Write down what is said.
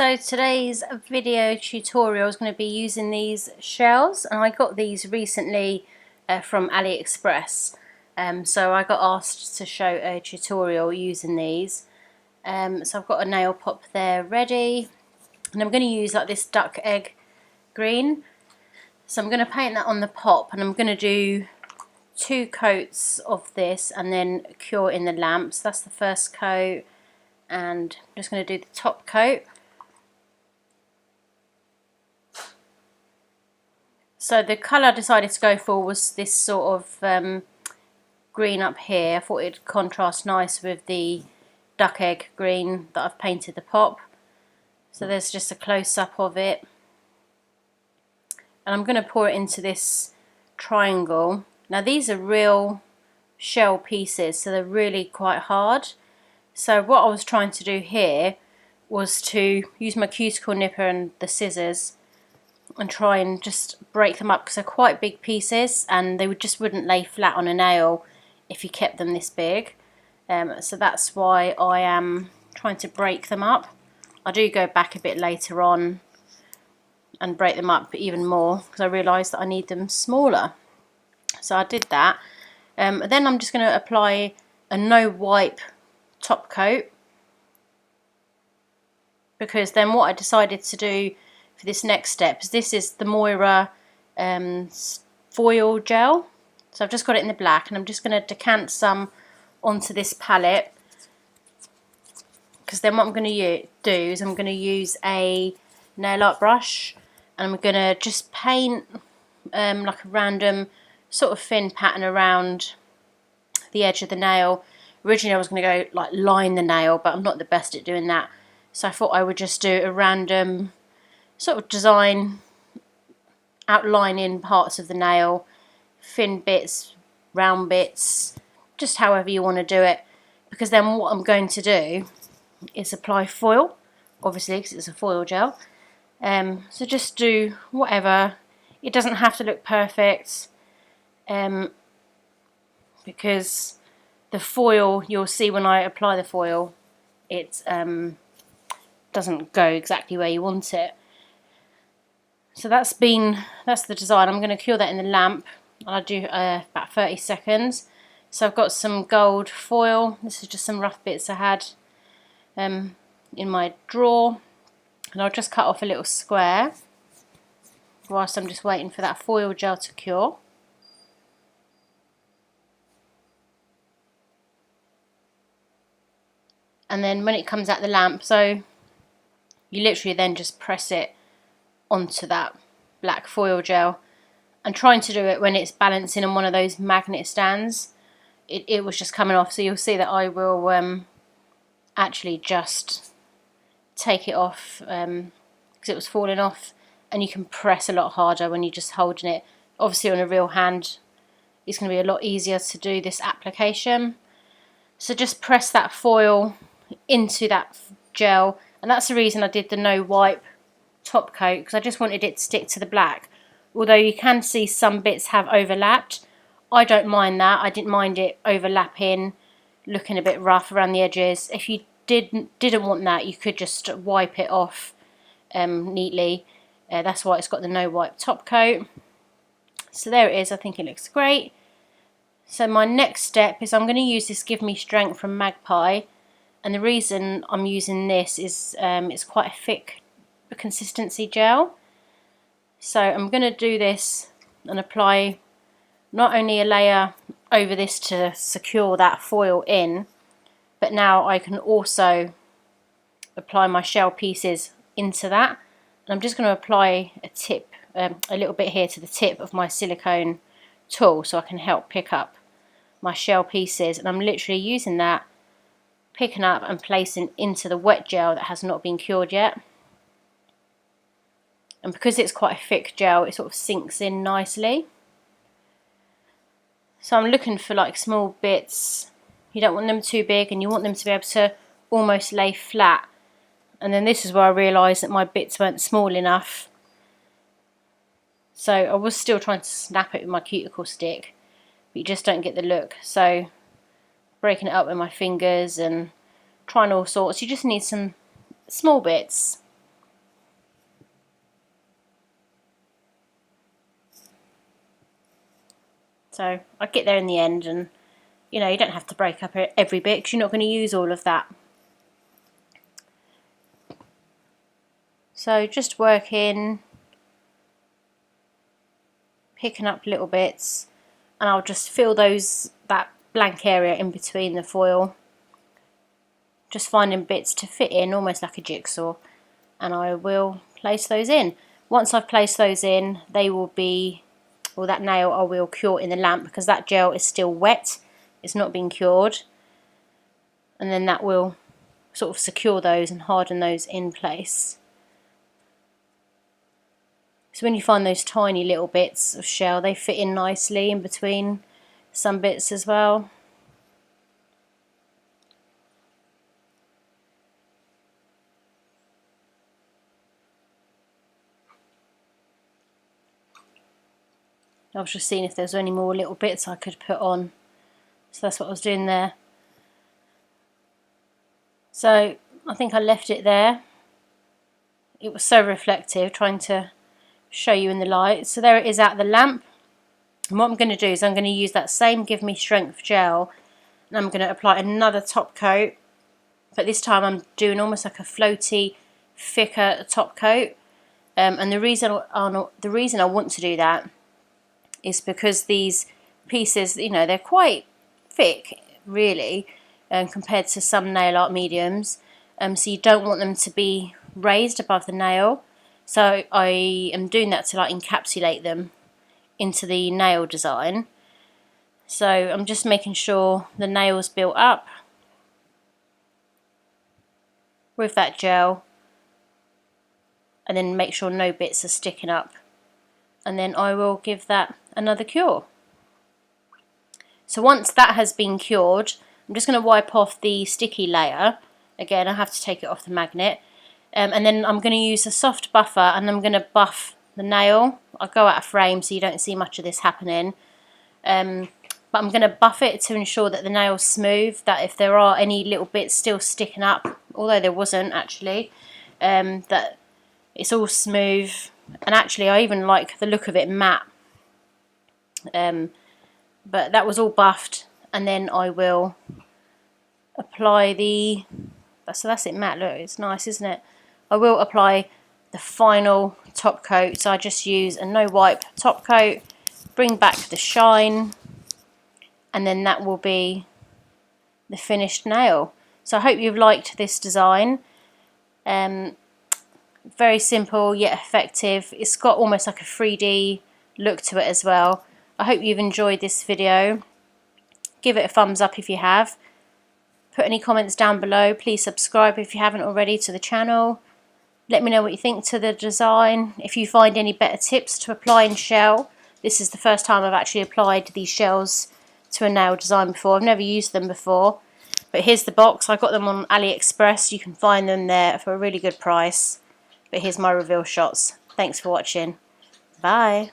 So today's video tutorial is going to be using these shells, and I got these recently from AliExpress. So I got asked to show a tutorial using these. So I've got a nail pop there ready, and I'm going to use like this duck egg green. So I'm going to paint that on the pop, and I'm going to do 2 coats of this and then cure in the lamps. That's the first coat, and I'm just going to do the top coat. So the colour I decided to go for was this sort of green up here. I thought it'd contrast nice with the duck egg green that I've painted the pop. So there's just a close-up of it. And I'm going to pour it into this triangle. Now these are real shell pieces, so they're really quite hard. So what I was trying to do here was to use my cuticle nipper and the scissors and try and just break them up, because they're quite big pieces and they just wouldn't lay flat on a nail if you kept them this big. So that's why I am trying to break them up. I do go back a bit later on and break them up even more, because I realised that I need them smaller. So I did that. Then I'm just going to apply a no wipe top coat, because then what I decided to do for this next step is this is the Moira foil gel. So I've just got it in the black, and I'm just going to decant some onto this palette, because then what I'm going to do is I'm going to use a nail art brush, and I'm going to just paint like a random sort of thin pattern around the edge of the nail. Originally I was going to go like line the nail, but I'm not the best at doing that, so I thought I would just do a random sort of design, outlining parts of the nail, thin bits, round bits, just however you want to do it. Because then what I'm going to do is apply foil, obviously because it's a foil gel. So just do whatever. It doesn't have to look perfect, because the foil, you'll see when I apply the foil, it doesn't go exactly where you want it. So that's the design. I'm going to cure that in the lamp. I'll do about 30 seconds. So I've got some gold foil. This is just some rough bits I had in my drawer, and I'll just cut off a little square whilst I'm just waiting for that foil gel to cure. And then when it comes out the lamp, so you literally then just press it onto that black foil gel, and trying to do it when it's balancing on one of those magnet stands. It was just coming off, so you'll see that I will actually just take it off, because it was falling off, and you can press a lot harder when you're just holding it. Obviously on a real hand it's going to be a lot easier to do this application. So just press that foil into that gel, and that's the reason I did the no wipe top coat, because I just wanted it to stick to the black. Although you can see some bits have overlapped, I don't mind that. I didn't mind it overlapping, looking a bit rough around the edges. If you didn't want that, you could just wipe it off neatly. That's why it's got the no wipe top coat. So there it is. I think it looks great. So my next step is I'm going to use this Give Me Strength from Magpie, and the reason I'm using this is it's quite a thick consistency gel. So I'm going to do this and apply not only a layer over this to secure that foil in, but now I can also apply my shell pieces into that. And I'm just going to apply a tip, a little bit here to the tip of my silicone tool, so I can help pick up my shell pieces. And I'm literally using that, picking up and placing into the wet gel that has not been cured yet. And because it's quite a thick gel, it sort of sinks in nicely. So I'm looking for like small bits. You don't want them too big, and you want them to be able to almost lay flat. And then this is where I realised that my bits weren't small enough. So I was still trying to snap it with my cuticle stick, but you just don't get the look. So breaking it up with my fingers and trying all sorts. You just need some small bits. So I get there in the end, and you know, you don't have to break up every bit because you're not going to use all of that. So just working, picking up little bits, and I'll just fill that blank area in between the foil, just finding bits to fit in almost like a jigsaw, and I will place those in. Once I've placed those in, they will be, well, that nail I will cure in the lamp because that gel is still wet, it's not been cured, and then that will sort of secure those and harden those in place. So when you find those tiny little bits of shell, they fit in nicely in between some bits as well. I was just seeing if there's any more little bits I could put on. So that's what I was doing there. So I think I left it there. It was so reflective, trying to show you in the light. So there it is at the lamp. And what I'm going to do is I'm going to use that same Give Me Strength gel, and I'm going to apply another top coat. But this time I'm doing almost like a floaty, thicker top coat. And the reason I want to do that is because these pieces, you know, they're quite thick, really, compared to some nail art mediums. So you don't want them to be raised above the nail. So I am doing that to like encapsulate them into the nail design. So I'm just making sure the nail's built up with that gel, and then make sure no bits are sticking up, and then I will give that another cure. So once that has been cured, I'm just going to wipe off the sticky layer. Again, I have to take it off the magnet, and then I'm going to use a soft buffer, and I'm going to buff the nail. I'll go out of frame so you don't see much of this happening, but I'm going to buff it to ensure that the nail's smooth, that if there are any little bits still sticking up, although there wasn't actually, that it's all smooth. And actually I even like the look of it matte, but that was all buffed. And then I will apply so that's it matte, look, it's nice, isn't it? I will apply the final top coat, so I just use a no wipe top coat, bring back the shine, and then that will be the finished nail. So I hope you've liked this design. Very simple yet effective. It's got almost like a 3D look to it as well. I hope you've enjoyed this video. Give it a thumbs up if you have. Put any comments down below. Please subscribe if you haven't already to the channel. Let me know what you think to the design. If you find any better tips to apply in shell. This is the first time I've actually applied these shells to a nail design before. I've never used them before. But here's the box. I got them on AliExpress. You can find them there for a really good price. But here's my reveal shots. Thanks for watching. Bye.